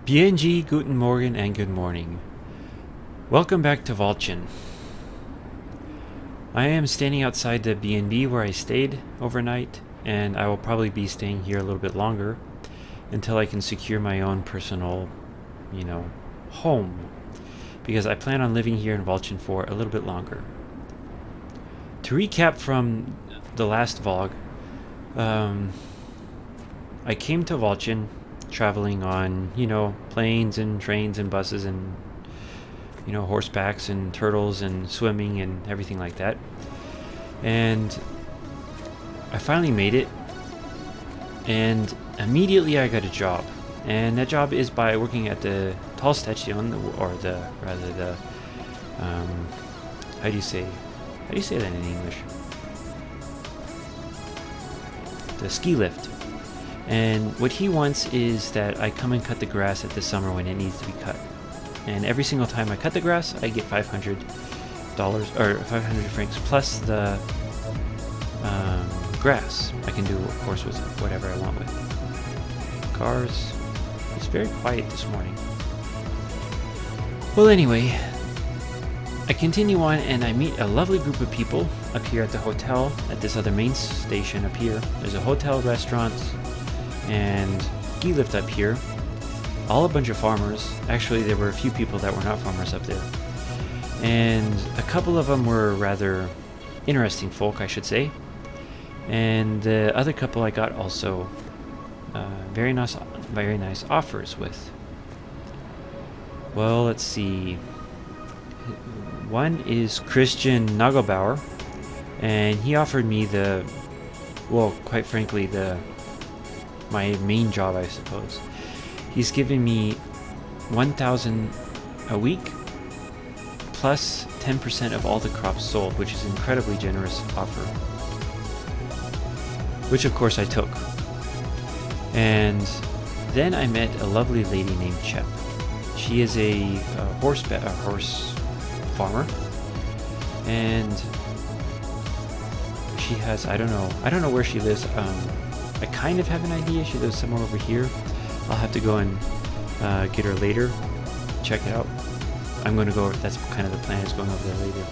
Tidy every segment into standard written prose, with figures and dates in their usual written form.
BNG, Guten Morgen, and good morning. Welcome back to Walchen. I am standing outside the B&B where I stayed overnight, and I will probably be staying here a little bit longer until I can secure my own personal, home, because I plan on living here in Walchen for a little bit longer. To recap from the last vlog, I came to Walchen traveling on, planes and trains and buses and, horsebacks and turtles and swimming and everything like that. And I finally made it, and immediately I got a job. And that job is by working at the Talstation, or how do you say that in English? The ski lift. And what he wants is that I come and cut the grass at the summer when it needs to be cut. And every single time I cut the grass, I get $500 or 500 francs plus the grass. I can do, of course, with whatever I want with cars. It's very quiet this morning. Well, anyway, I continue on and I meet a lovely group of people up here at the hotel at this other main station up here. There's a hotel, restaurant, and ski lift up here. All a bunch of farmers. Actually, there were a few people that were not farmers up there, and a couple of them were rather interesting folk, I should say. And the other couple I got also very nice offers with. Well, let's see. One is Christian Nagelbauer, and he offered me quite frankly, my main job, I suppose. He's giving me 1,000 a week plus 10% of all the crops sold, which is an incredibly generous offer, which of course I took. And then I met a lovely lady named Chep. She is a horse farmer, and she has, I don't know where she lives. I kind of have an idea. She lives somewhere over here. I'll have to go and get her later. Check it out. I'm going to go. That's kind of the plan, is going over there later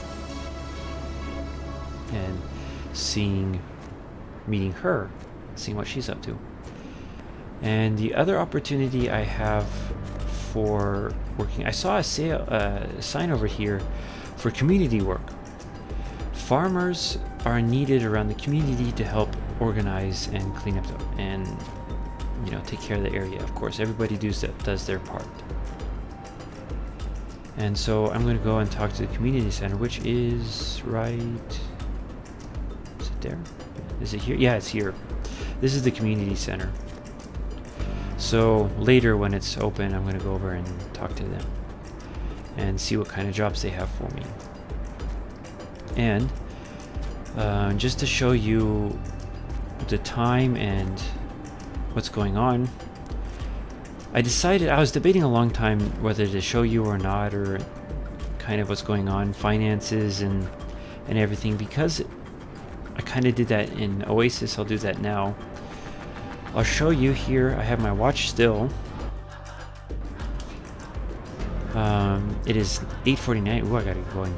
and meeting her, seeing what she's up to. And the other opportunity I have for working, I saw a sign over here for community work. Farmers are needed around the community to help organize and clean up and take care of the area. Of course, everybody does their part. And so I'm going to go and talk to the community center, which is right. Is it there? Is it here? Yeah, it's here. This is the community center. So later, when it's open, I'm going to go over and talk to them and see what kind of jobs they have for me. And just to show you the time and what's going on, I was debating a long time whether to show you or not, or kind of what's going on, finances and everything, because I kind of did that in Oasis. I'll do that now. I'll show you here. I have my watch still. It is 8:49. Ooh, I gotta get going.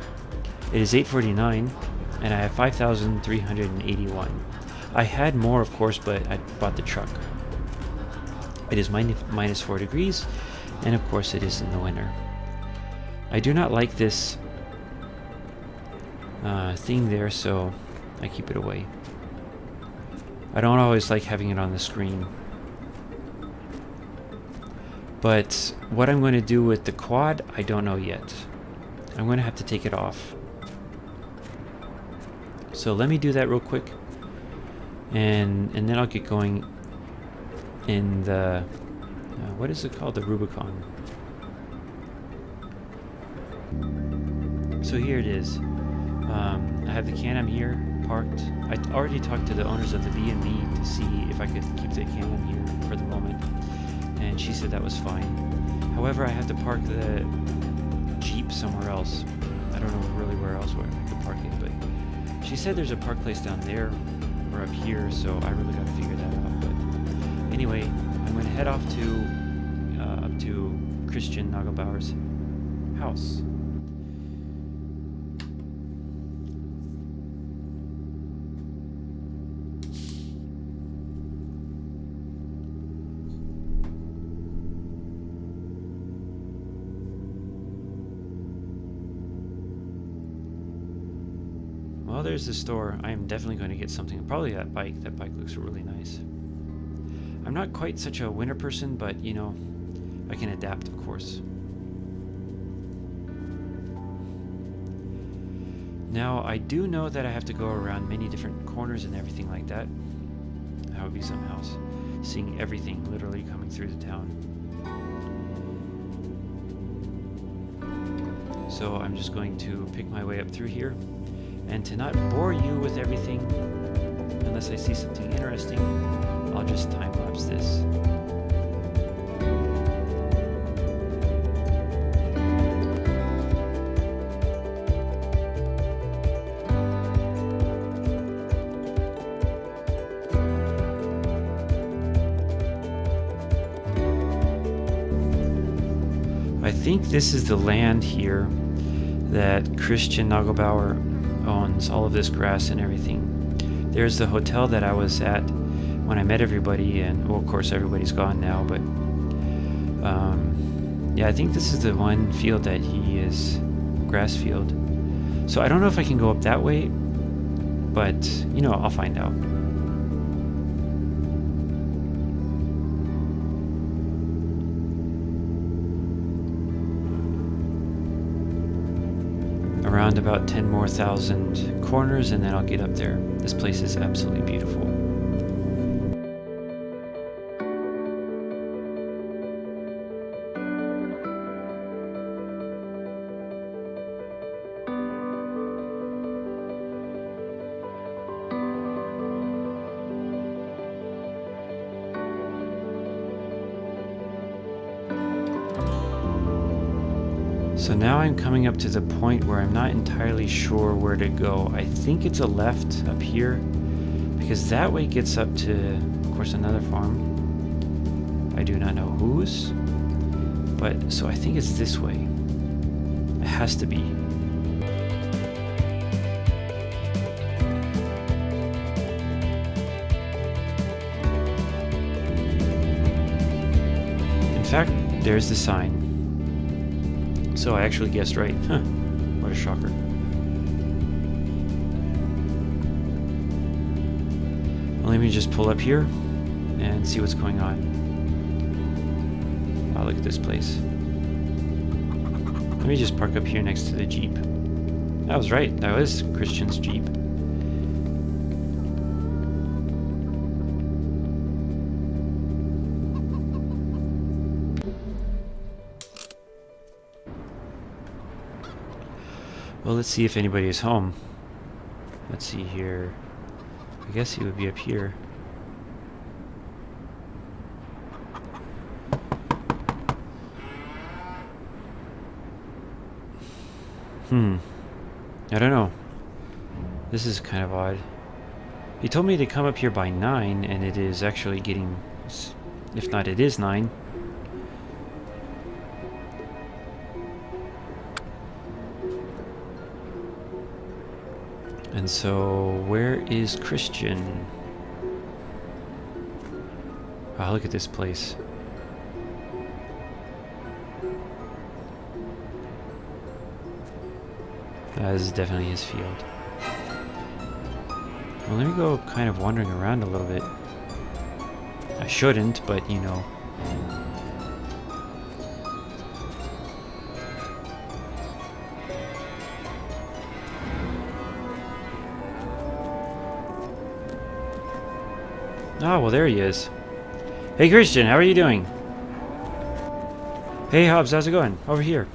It is 8:49, and I have 5,381. I had more, of course, but I bought the truck. It is minus 4 degrees, and of course it is in the winter. I do not like this thing there, so I keep it away. I don't always like having it on the screen. But what I'm going to do with the quad, I don't know yet. I'm going to have to take it off. So let me do that real quick, and then I'll get going in the what is it called, the Rubicon. So here it is. I have the Can-Am here parked. I already talked to the owners of the B&B to see if I could keep the Can-Am here for the moment, and she said that was fine. However, I have to park the Jeep somewhere else. I don't know really where else where I could park it, but she said there's a park place down there or up here, so I really got to figure that out. But anyway, I'm going to head off to a to Christian Nagelbauer's house. Well, there's the store. I am definitely going to get something. Probably that bike. That bike looks really nice. I'm not quite such a winter person, but, you know, I can adapt, of course. Now, I do know that I have to go around many different corners and everything like that. That would be some house. Seeing everything literally coming through the town. So I'm just going to pick my way up through here. And to not bore you with everything, unless I see something interesting, I'll just time-lapse this. I think this is the land here that Christian Nagelbauer owns, all of this grass and everything. There's the hotel that I was at when I met everybody, and well, of course everybody's gone now, but yeah, I think this is the one field that he is, grass field. So I don't know if I can go up that way, but you know, I'll find out. Around about 10 more thousand corners, and then I'll get up there. This place is absolutely beautiful. So now I'm coming up to the point where I'm not entirely sure where to go. I think it's a left up here, because that way gets up to, of course, another farm. I do not know whose, but so I think it's this way. It has to be. In fact, there's the sign. So I actually guessed right. Huh. What a shocker. Well, let me just pull up here and see what's going on. Wow, look at this place. Let me just park up here next to the Jeep. I was right. That was Christian's Jeep. Well, let's see if anybody is home. Let's see here. I guess he would be up here. I don't know. This is kind of odd. He told me to come up here by 9, and it is actually getting... If not, it is 9. And so, where is Christian? Wow, look at this place. That is definitely his field. Well, let me go kind of wandering around a little bit. I shouldn't, but you know. Oh, well, there he is. Hey, Christian, how are you doing? Hey, Hobbs, how's it going? Over here.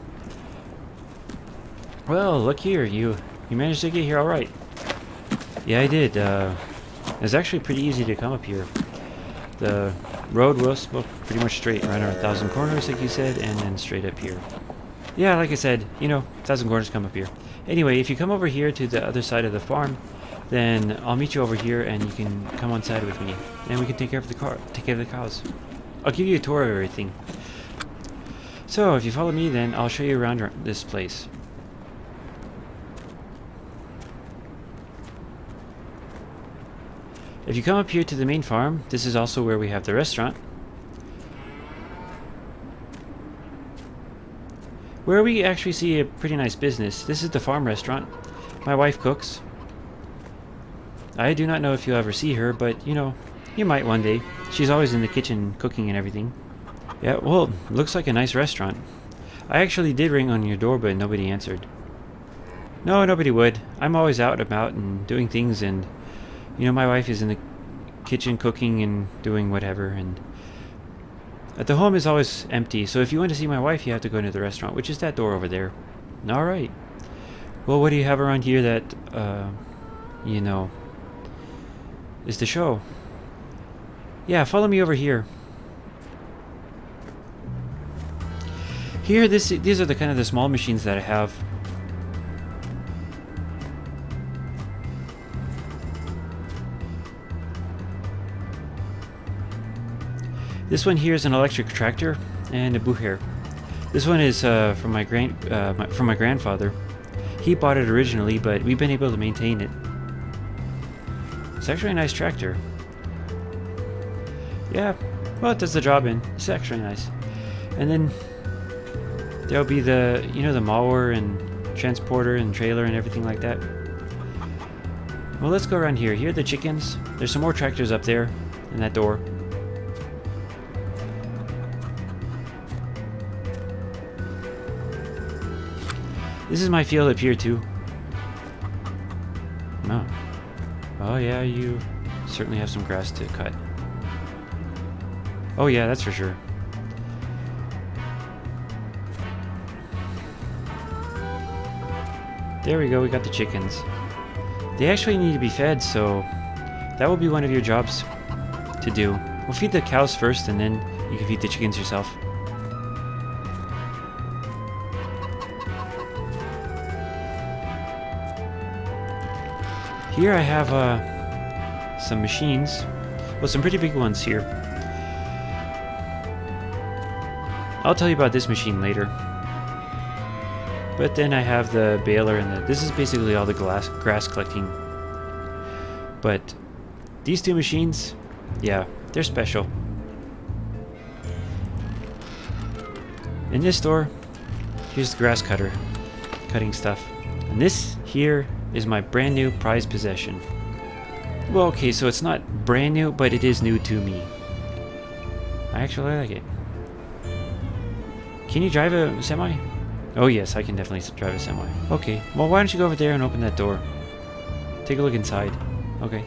Well, look here, you managed to get here all right. Yeah, I did. It was actually pretty easy to come up here. The road was pretty much straight, around 1,000 corners, like you said, and then straight up here. Yeah, like I said, you know, 1,000 corners come up here. Anyway, if you come over here to the other side of the farm, then I'll meet you over here, and you can come on side with me, and we can take care of the cows. I'll give you a tour of everything. So, if you follow me, then I'll show you around this place. If you come up here to the main farm, this is also where we have the restaurant, where we actually see a pretty nice business. This is the farm restaurant. My wife cooks. I do not know if you'll ever see her, but you know, you might one day. She's always in the kitchen cooking and everything. Yeah, well, looks like a nice restaurant. I actually did ring on your door, but nobody answered. No, nobody would. I'm always out and about and doing things, and you know, my wife is in the kitchen cooking and doing whatever, and the home is always empty. So if you want to see my wife, you have to go into the restaurant, which is that door over there. All right. Well, what do you have around here that, you know, is the show? Yeah, follow me over here. Here, these are the kind of the small machines that I have. This one here is an electric tractor and a buher. This one is from my grandfather. He bought it originally, but we've been able to maintain it. It's actually a nice tractor. Yeah, well, it does the job, and it's actually nice. And then there'll be the, you know, the mower and transporter and trailer and everything like that. Well, let's go around here. Here are the chickens. There's some more tractors up there in that door. This is my field up here too. Oh. Oh yeah, you certainly have some grass to cut. Oh yeah, that's for sure. There we go, we got the chickens. They actually need to be fed, so that will be one of your jobs to do. We'll feed the cows first, and then you can feed the chickens yourself. Here I have some machines. Well, some pretty big ones here. I'll tell you about this machine later. But then I have the baler and this is basically all the grass collecting. But these two machines, yeah, they're special. In this store, here's the grass cutter, cutting stuff. And this here is my brand new prized possession. Well, okay, so it's not brand new, but it is new to me. I actually like it. Can you drive a semi? Oh yes, I can definitely drive a semi. Okay, well why don't you go over there and open that door? Take a look inside. Okay.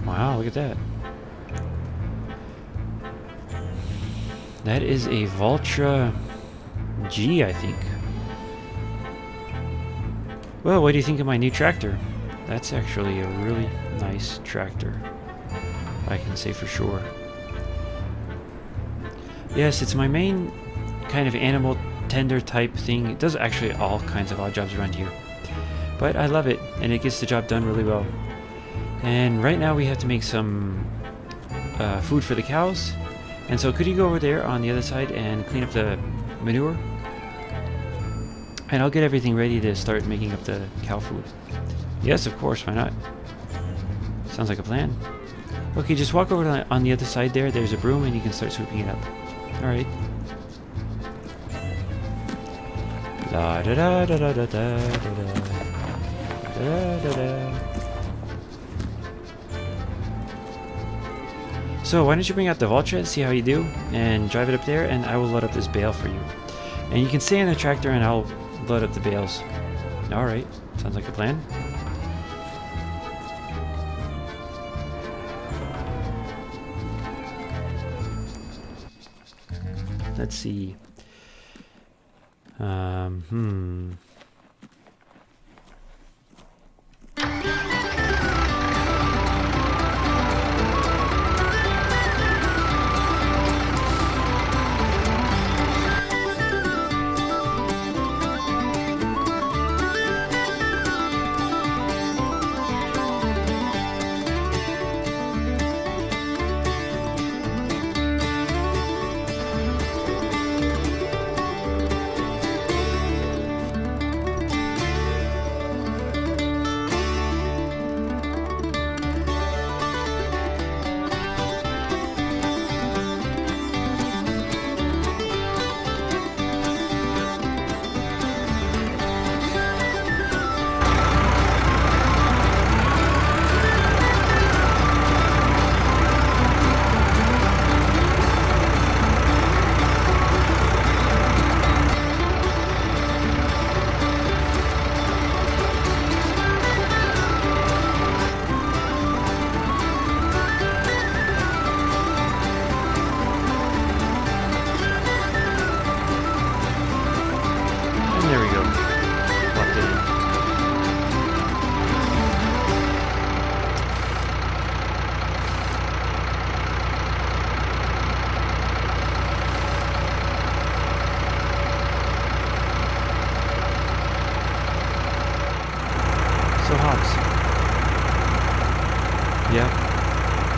Wow, look at that. That is a Valtra G, I think. Well, what do you think of my new tractor? That's actually a really nice tractor, I can say for sure. Yes, it's my main kind of animal tender type thing. It does actually all kinds of odd jobs around here. But I love it, and it gets the job done really well. And right now we have to make some food for the cows. And so could you go over there on the other side and clean up the manure? And I'll get everything ready to start making up the cow food. Yes, of course, why not? Sounds like a plan. Okay, just walk over on the other side there. There's a broom and you can start sweeping it up. Alright. Da da da da da da da da da da. So why don't you bring out the Valtra, see how you do, and drive it up there, and I will load up this bale for you. And you can stay in the tractor and I'll load up the bales. Alright, sounds like a plan. Let's see.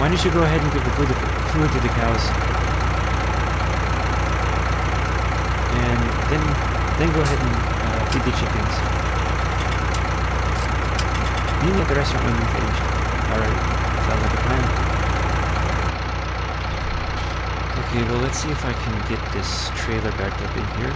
Why don't you go ahead and give the food to the cows? And then go ahead and feed the chickens. Meet me at the restaurant when you're finished. Alright, sounds like a plan. Okay, well let's see if I can get this trailer backed up in here.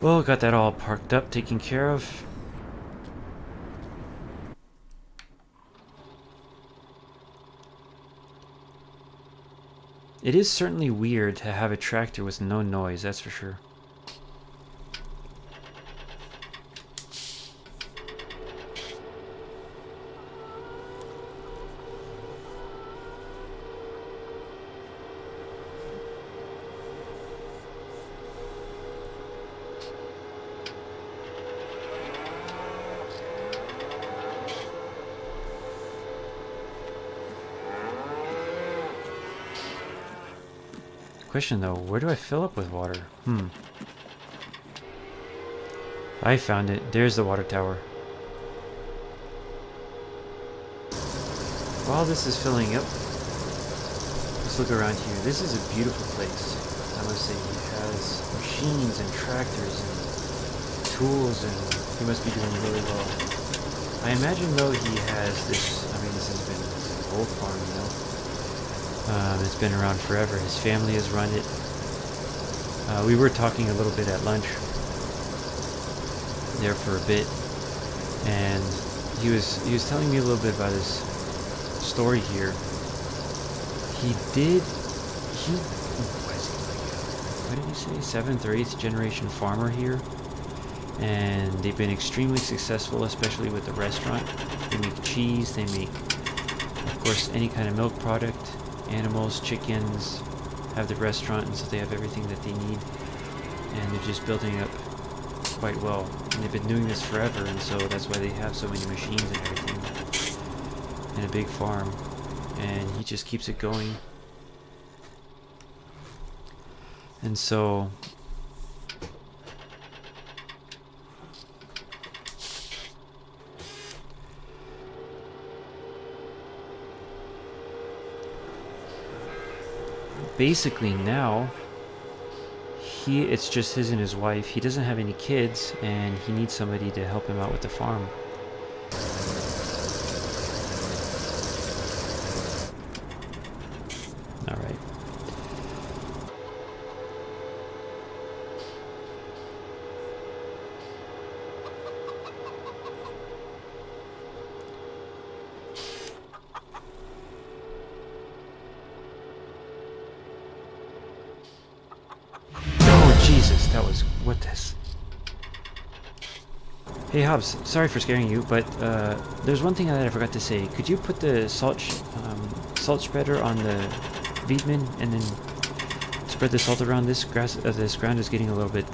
Well, got that all parked up, taken care of. It is certainly weird to have a tractor with no noise, that's for sure. Question though, where do I fill up with water? I found it. There's the water tower. While this is filling up, let's look around here. This is a beautiful place. I must say, he has machines and tractors and tools, and he must be doing really well. I imagine though he has this, I mean this has been an old farm, you know. It's been around forever. His family has run it. We were talking a little bit at lunch there for a bit, and he was telling me a little bit about his story here. What did he say? 7th or 8th generation farmer here, and they've been extremely successful, especially with the restaurant. They make cheese. They make, of course, any kind of milk product. Animals, chickens, have the restaurant, and so they have everything that they need, and they're just building up quite well. And they've been doing this forever, and so that's why they have so many machines and everything, and a big farm, and he just keeps it going. And so basically now it's just his and his wife. He doesn't have any kids, and he needs somebody to help him out with the farm. All right. Jesus, that was... what this? Hey Hobbs, sorry for scaring you, but there's one thing that I forgot to say. Could you put the salt spreader on the Wiedemann and then spread the salt around? This grass? This ground is getting a little bit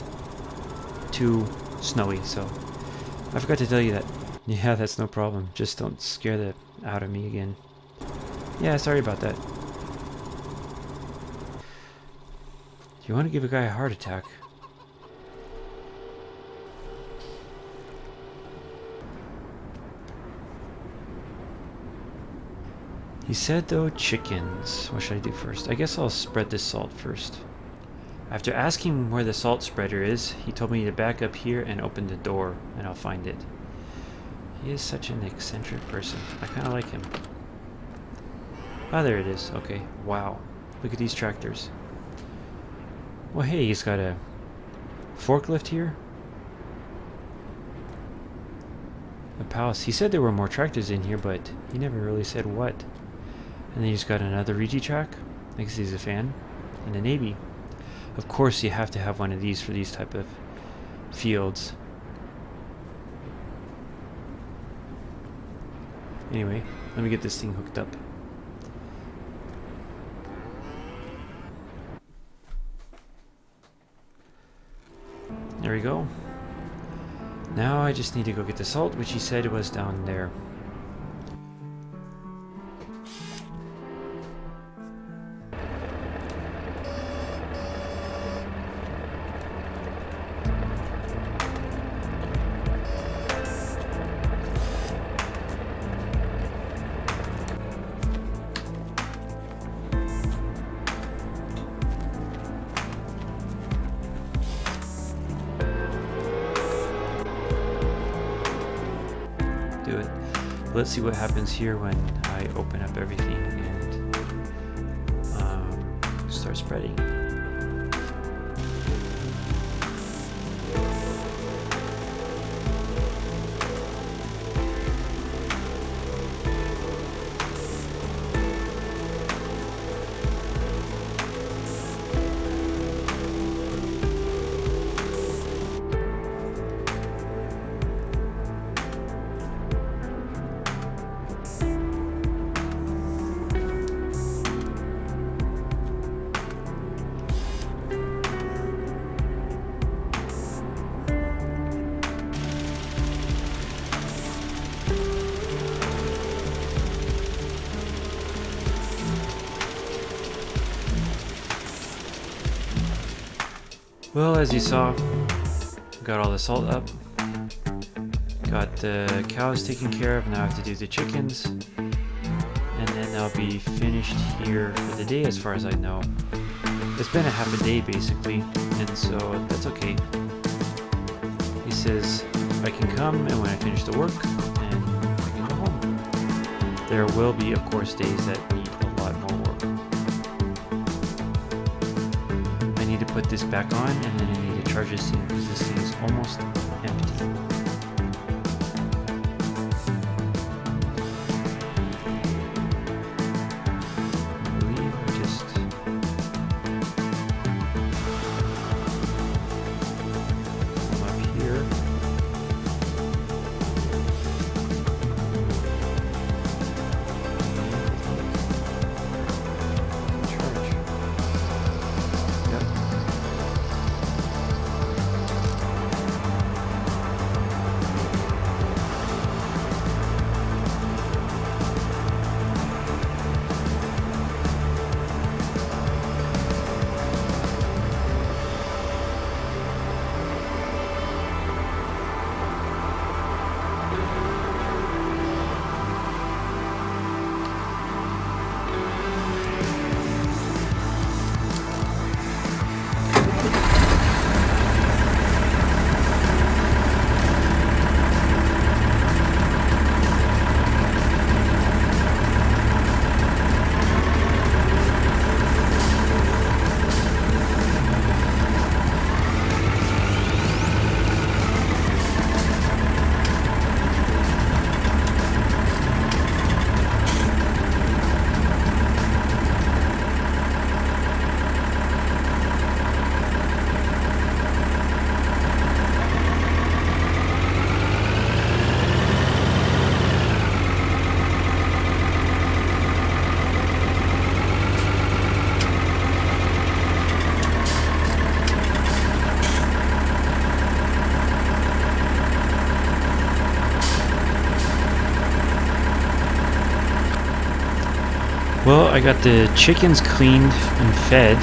too snowy, so I forgot to tell you that. Yeah, that's no problem. Just don't scare the out of me again. Yeah, sorry about that. You want to give a guy a heart attack? He said though chickens. What should I do first? I guess I'll spread this salt first. After asking where the salt spreader is, he told me to back up here and open the door, and I'll find it. He is such an eccentric person. I kind of like him. Ah, there it is. Okay. Wow. Look at these tractors. Well, hey, he's got a forklift here. A palace. He said there were more tractors in here, but he never really said what. And then he's got another Regi track. I guess he's a fan. In the Navy. Of course you have to have one of these for these type of fields. Anyway, let me get this thing hooked up. There we go. Now I just need to go get the salt, which he said was down there. Do it. Let's see what happens here when I open up everything and start spreading. Well, as you saw, got all the salt up, got the cows taken care of. Now I have to do the chickens, and then I'll be finished here for the day as far as I know. It's been a half a day basically, and so that's okay. He says I can come, and when I finish the work, and I can go home. There will be, of course, days that need a lot more work. I need to put this back on, and then I need to charge this thing because this thing is almost empty. I believe I just come up here. Charge. Yep. Well, I got the chickens cleaned and fed.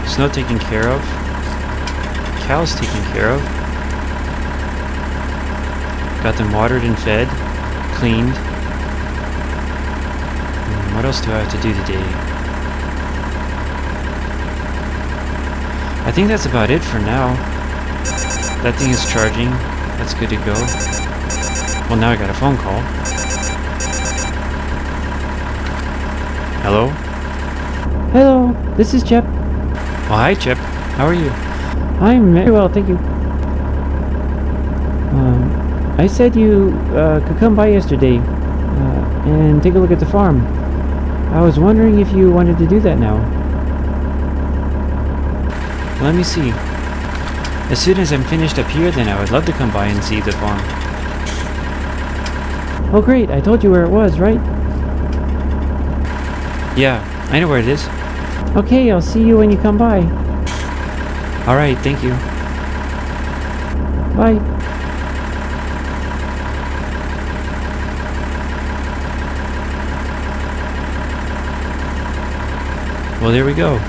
Snow taken care of. Cows taken care of. Got them watered and fed. Cleaned. What else do I have to do today? I think that's about it for now. That thing is charging. That's good to go. Well, now I got a phone call. Hello? Hello, this is Chep. Oh, hi, Chep. How are you? I'm very well, thank you. I said you could come by yesterday and take a look at the farm. I was wondering if you wanted to do that now. Let me see. As soon as I'm finished up here, then I would love to come by and see the farm. Oh great, I told you where it was, right? Yeah, I know where it is. Okay, I'll see you when you come by. Alright, thank you. Bye. Well, there we go.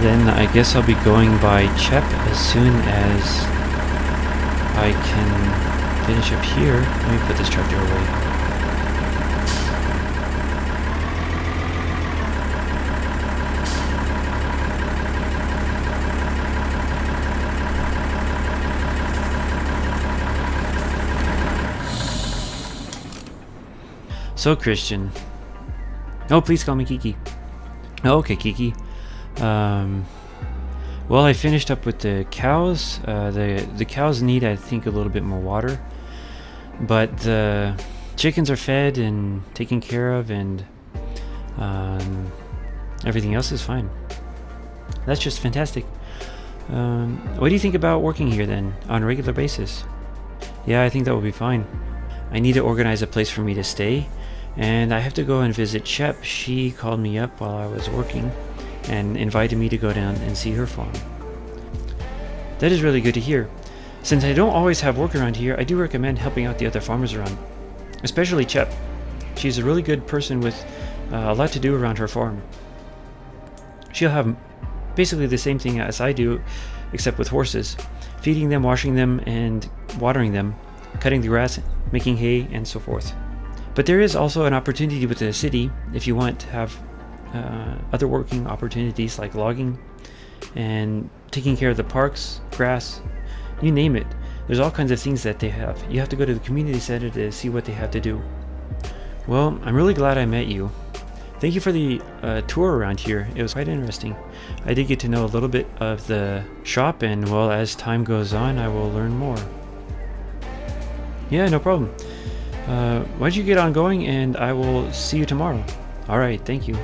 Then I guess I'll be going by Chep as soon as I can finish up here. Let me put this tractor away. So, Christian. Oh, please call me Kiki. Oh, okay, Kiki. Well, I finished up with the cows. The cows need, I think, a little bit more water. But the chickens are fed and taken care of, and everything else is fine. That's just fantastic. What do you think about working here, then, on a regular basis? Yeah, I think that will be fine. I need to organize a place for me to stay. And I have to go and visit Chep. She called me up while I was working and invited me to go down and see her farm. That is really good to hear. Since I don't always have work around here, I do recommend helping out the other farmers around, especially Chep. She's a really good person with a lot to do around her farm. She'll have basically the same thing as I do, except with horses. Feeding them, washing them, and watering them, cutting the grass, making hay, and so forth. But there is also an opportunity with the city if you want to have other working opportunities like logging and taking care of the parks, grass, you name it. There's all kinds of things that they have. You have to go to the community center to see what they have to do. Well, I'm really glad I met you. Thank you for the tour around here. It was quite interesting. I did get to know a little bit of the shop, and well, as time goes on, I will learn more. Yeah, no problem. Why don't you get on going, and I will see you tomorrow. Alright, thank you.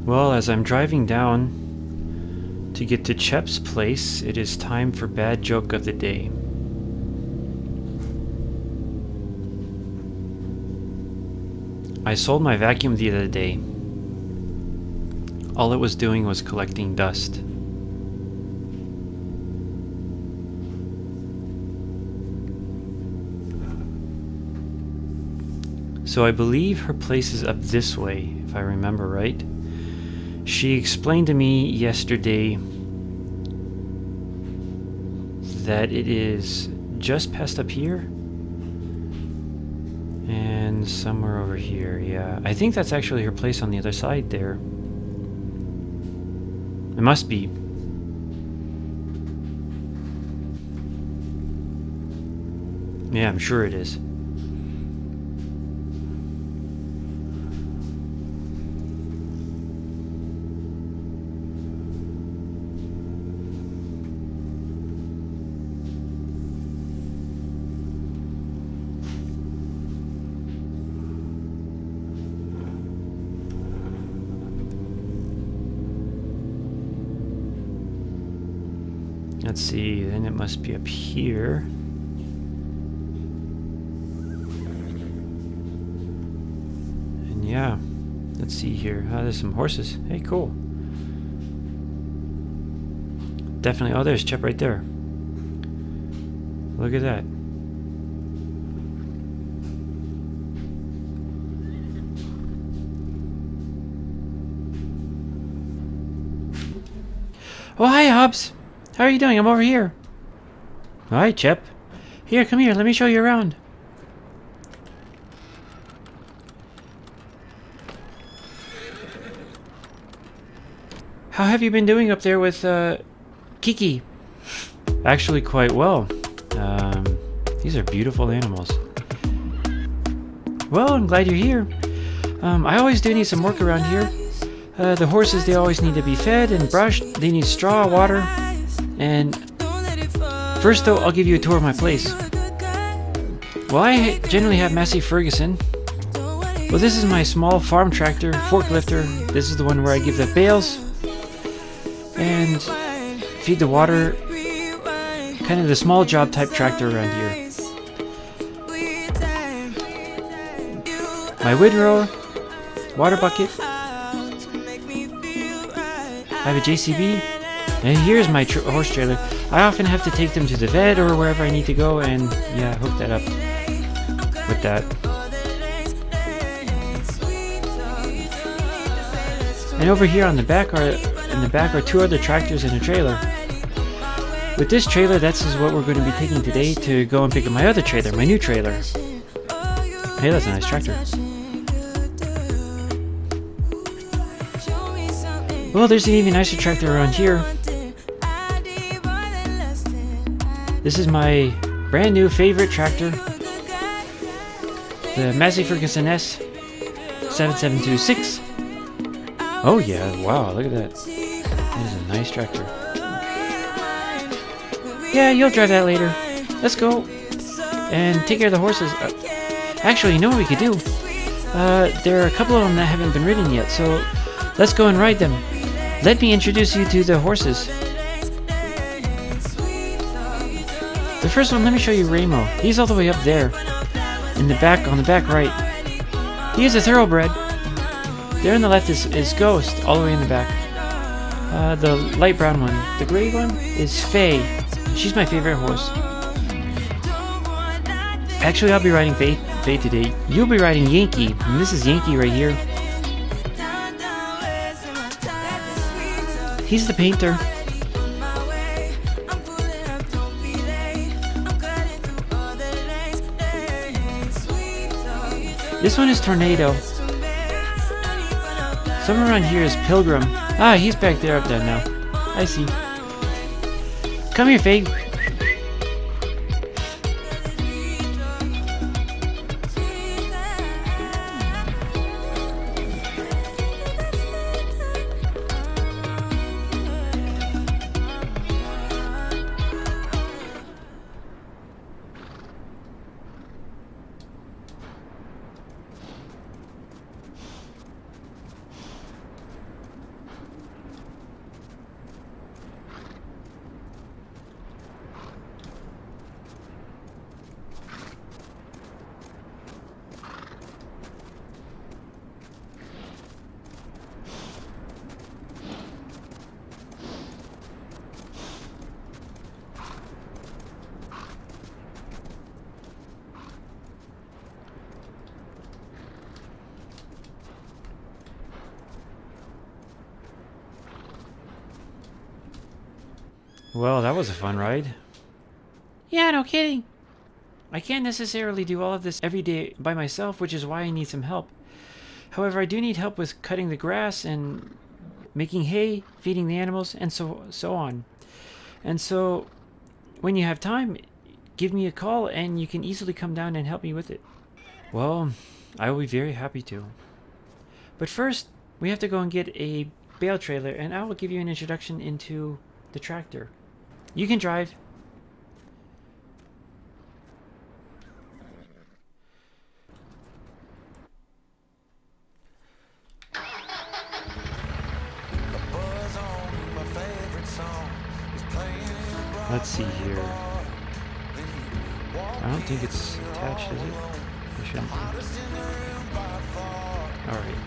Well, as I'm driving down to get to Chep's place, it is time for bad joke of the day. I sold my vacuum the other day. All it was doing was collecting dust. So I believe her place is up this way, if I remember right. She explained to me yesterday that it is just past up here and somewhere over here. Yeah, I think that's actually her place on the other side there. It must be. Yeah, I'm sure it is. Let's see, then it must be up here. And yeah, let's see here. Oh, there's some horses. Hey, cool. Definitely. Oh, there's Chep right there. Look at that. Oh, hi, Hobbs. How are you doing? I'm over here. Hi, Chep. Here, come here. Let me show you around. How have you been doing up there with, Kiki? Actually, quite well. These are beautiful animals. Well, I'm glad you're here. I always do need some work around here. The horses, they always need to be fed and brushed. They need straw, water, and first though, I'll give you a tour of my place. Well, I generally have Massey Ferguson. Well, this is my small farm tractor, forklifter. This is the one where I give the bales and feed the water. Kind of the small job type tractor around here. My windrower, water bucket. I have a JCB, and here's my horse trailer. I often have to take them to the vet or wherever I need to go, and yeah, hook that up with that. And over here on the back are two other tractors and a trailer. With this trailer, that's what we're going to be taking today to go and pick up my other trailer, my new trailer. Hey, that's a nice tractor. Well, there's an even nicer tractor around here. This is my brand new favorite tractor. The Massey Ferguson S7726. Oh yeah, wow, look at that. That is a nice tractor. Yeah, you'll drive that later. Let's go. And take care of the horses. Actually, you know what we could do? There are a couple of them that haven't been ridden yet, so let's go and ride them. Let me introduce you to the horses. The first one, let me show you Ramo. He's all the way up there. In the back, on the back right. He is a thoroughbred. There on the left is Ghost, all the way in the back. The light brown one. The gray one is Faye. She's my favorite horse. Actually, I'll be riding Faye today. You'll be riding Yankee, and this is Yankee right here. He's the painter. This one is Tornado. Somewhere around here is Pilgrim. Ah, he's back there up there now. I see. Come here, Faye. Well, that was a fun ride. Yeah, no kidding. I can't necessarily do all of this every day by myself, which is why I need some help. However, I do need help with cutting the grass and making hay, feeding the animals, and so on. And so, when you have time, give me a call and you can easily come down and help me with it. Well, I will be very happy to. But first, we have to go and get a bale trailer, and I will give you an introduction into the tractor. You can drive. Let's see here. I don't think it's attached, is it? It shouldn't be. Alright.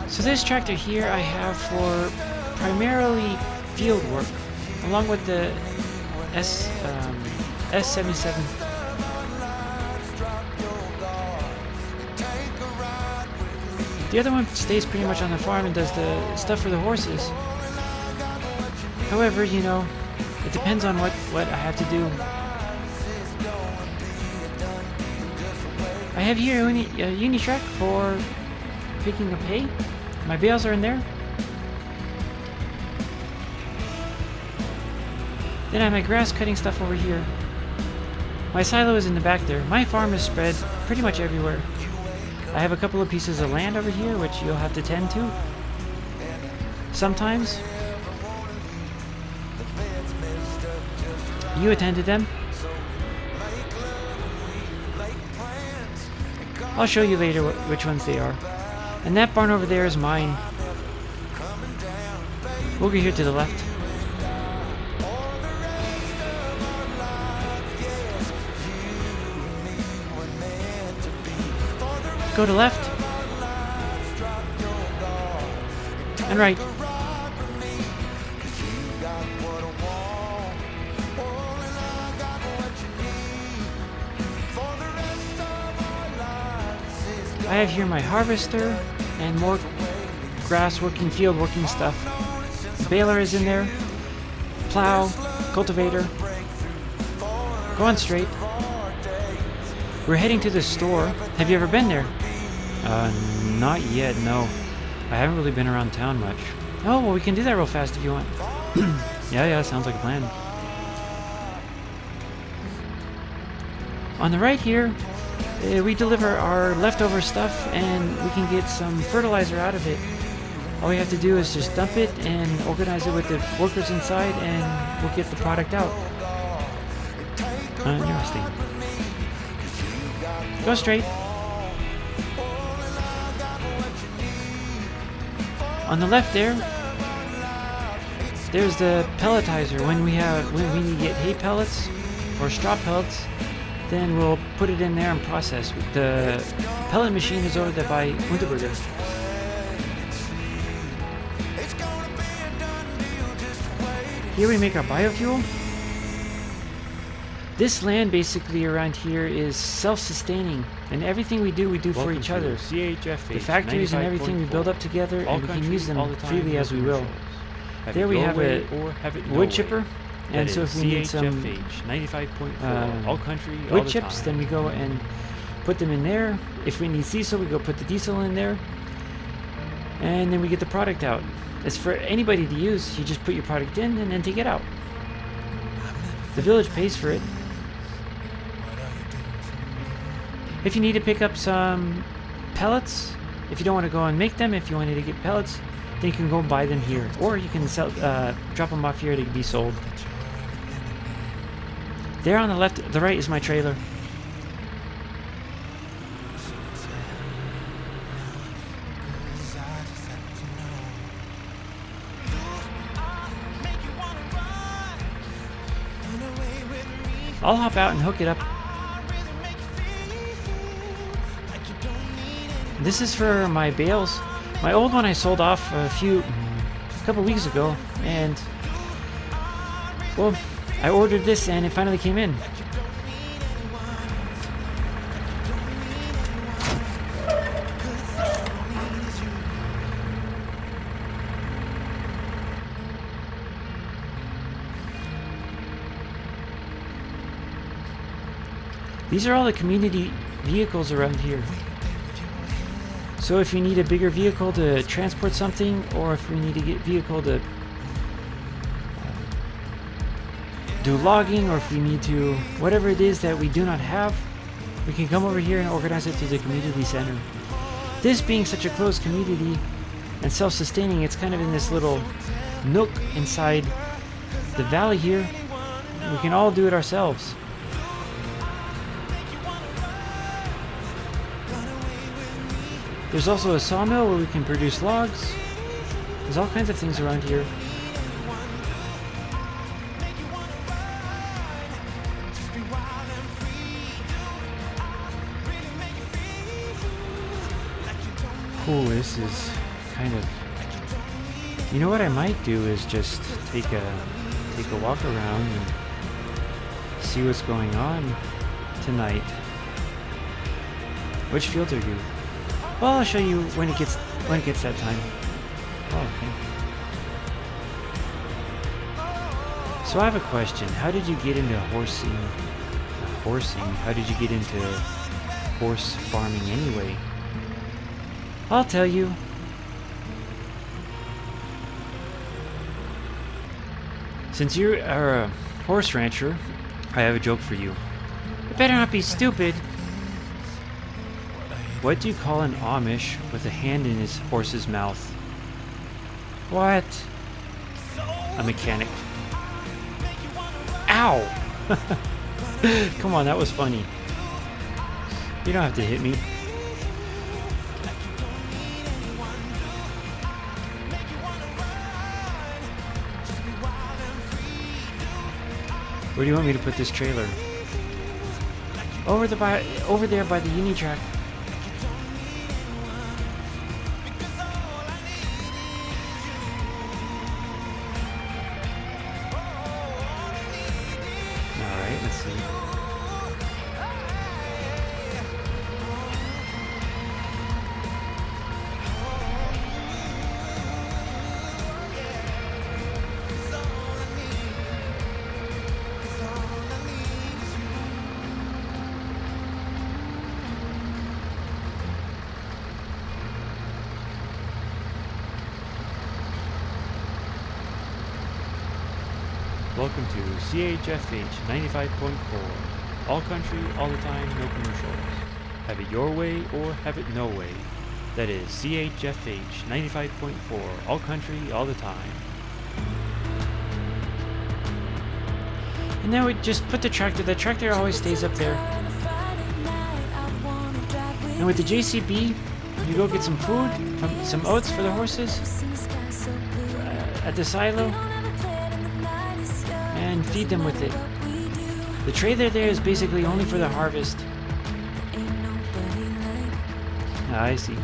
So this tractor here I have for primarily field work, along with the S77. The other one stays pretty much on the farm and does the stuff for the horses. However, you know, it depends on what I have to do. I have here a Unitrack for picking up hay. My bales are in there. Then I have my grass cutting stuff over here. My silo is in the back there. My farm is spread pretty much everywhere. I have a couple of pieces of land over here which you'll have to tend to sometimes. You attend to them. I'll show you later which ones they are. And that barn over there is mine. We'll go here to the left. Go to left. And right. I have here my harvester and more grass working, field working stuff. Baler is in there. Plow, cultivator. Go on straight. We're heading to the store. Have you ever been there? Not yet, no. I haven't really been around town much. Oh, well, we can do that real fast if you want. Yeah, sounds like a plan. On the right here, we deliver our leftover stuff and we can get some fertilizer out of it. All we have to do is just dump it and organize it with the workers inside and we'll get the product out. Interesting. Go straight. On the left there's the pelletizer. When we need to get hay pellets or straw pellets, then we'll put it in there and process. The pellet machine is over there by Unterberger. Here we make our biofuel. This land basically around here is self-sustaining, and everything we do for each other. The factories and everything we build up together, and we can use them freely as we will. There we have a wood chipper, and so if we need some wood chips, then we go and put them in there. If we need diesel, we go put the diesel in there, and then we get the product out. It's for anybody to use. You just put your product in and then take it out. The village pays for it. If you need to pick up some pellets, if you don't want to go and make them, if you wanted to get pellets, then you can go buy them here. Or you can drop them off here to be sold. There on the right is my trailer. I'll hop out and hook it up. This is for my bales. My old one I sold off a couple weeks ago, and well, I ordered this and it finally came in. These are all the community vehicles around here. So if you need a bigger vehicle to transport something, or if we need to get a vehicle to do logging, or if we need to, whatever it is that we do not have, we can come over here and organize it to the community center. This being such a closed community and self-sustaining, it's kind of in this little nook inside the valley here. We can all do it ourselves. There's also a sawmill where we can produce logs. There's all kinds of things around here. Cool, this is kind of... You know what I might do is just take a walk around and see what's going on tonight. Which field are you? Well, I'll show you when it gets that time. Oh, okay. So I have a question. How did you get into horsing? How did you get into horse farming anyway? I'll tell you. Since you are a horse rancher, I have a joke for you. It better not be stupid. What do you call an Amish with a hand in his horse's mouth? What? A mechanic. Ow! Come on, that was funny. You don't have to hit me. Where do you want me to put this trailer? Over there by the uni track. Alright, let's see. Welcome to CHFH 95.4. All country, all the time, no commercials. Have it your way or have it no way. That is CHFH 95.4. All country, all the time. And now we just put the tractor always stays up there. And with the JCB, you go get some food, some oats for the horses at the silo. And feed them with it. The trailer there is basically only for the harvest. I see.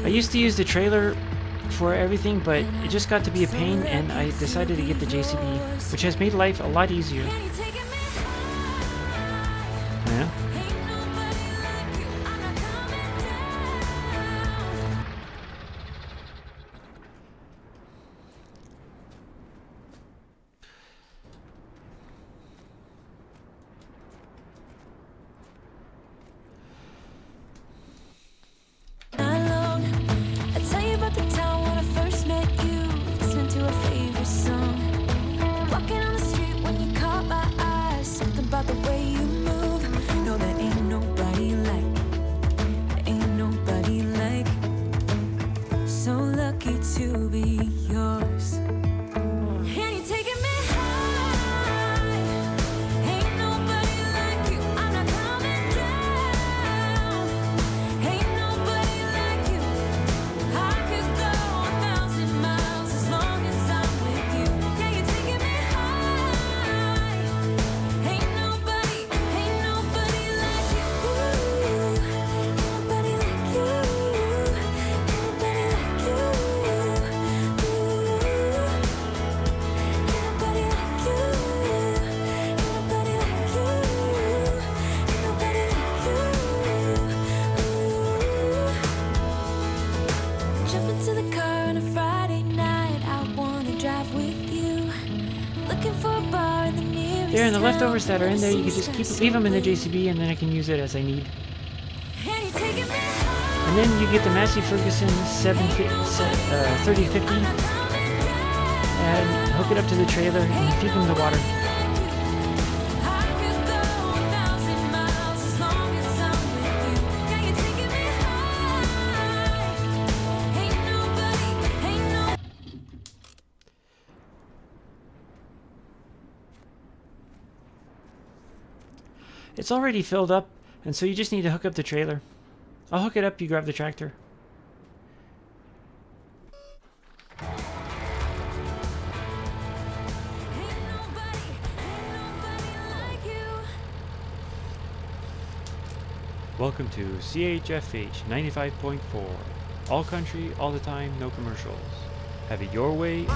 I used to use the trailer for everything, but it just got to be a pain, and I decided to get the JCB, which has made life a lot easier. Yeah? There, and the leftovers that are in there, you can just leave them in the JCB, and then I can use it as I need. And then you get the Massey Ferguson 3050, and hook it up to the trailer and feed them the water. It's already filled up, and so you just need to hook up the trailer. I'll hook it up, you grab the tractor. Welcome to CHFH 95.4. All country, all the time, no commercials. Have it your way.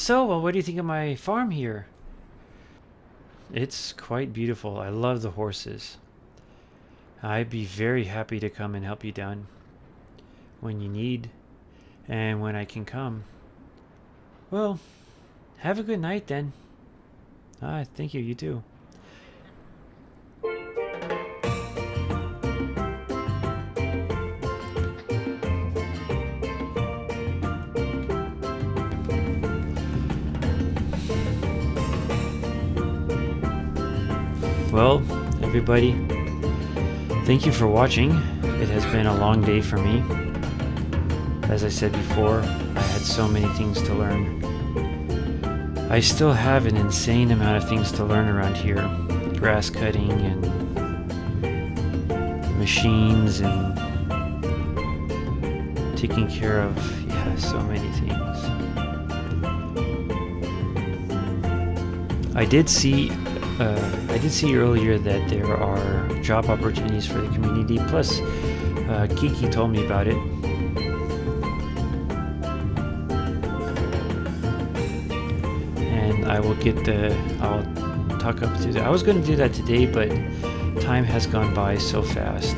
So, well, what do you think of my farm here? It's quite beautiful. I love the horses. I'd be very happy to come and help you down when you need and when I can come. Well, have a good night then. Thank you. You too. Well, everybody, thank you for watching. It has been a long day for me. As I said before, I had so many things to learn. I still have an insane amount of things to learn around here. Grass cutting and machines and taking care of, so many things. I did see earlier that there are job opportunities for the community. Plus, Kiki told me about it. And I'll talk up to that. I was going to do that today, but time has gone by so fast.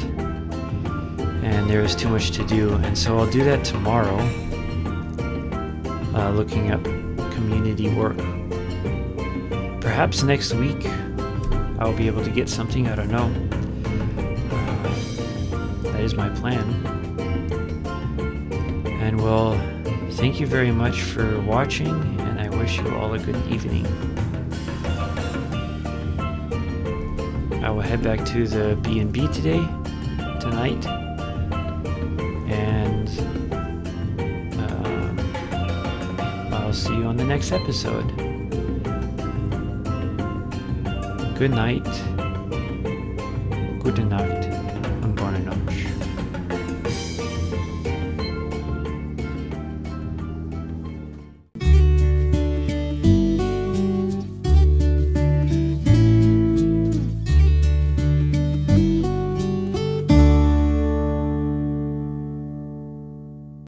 And there is too much to do. And so I'll do that tomorrow, looking up community work. Perhaps next week I'll be able to get something. I don't know. That is my plan. And well, thank you very much for watching, and I wish you all a good evening. I will head back to the B&B tonight, and I'll see you on the next episode. Good night. Gute Nacht.